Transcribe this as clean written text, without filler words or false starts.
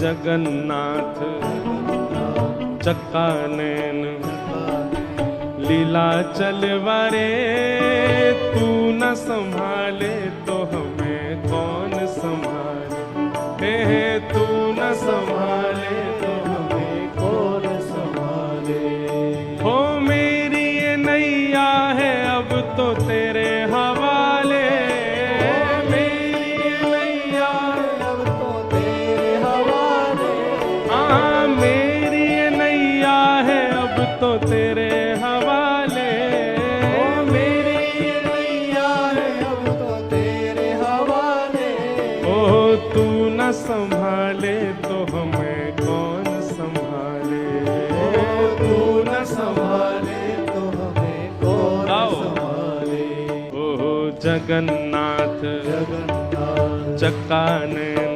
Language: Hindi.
जगन्नाथ चक्का नैन लीला चलवारे, तू न संभाले तो हमें कौन संभाले, हे तू न संभाले तो हमें कौन संभाले। हो मेरी ये नैया है अब तो तेरे हवाले, मेरी ये नैया है अब तो तेरे हवाले। हाँ मेरी ये नैया है अब तो तेरे हवाले, मेरी ये नैया है अब तो तेरे हवाले। ओ तू न संभाले तो हमें कौन संभाले, तू न संभाले तो हमें कौन संभाले। ओ जगन्नाथ चक्का नैन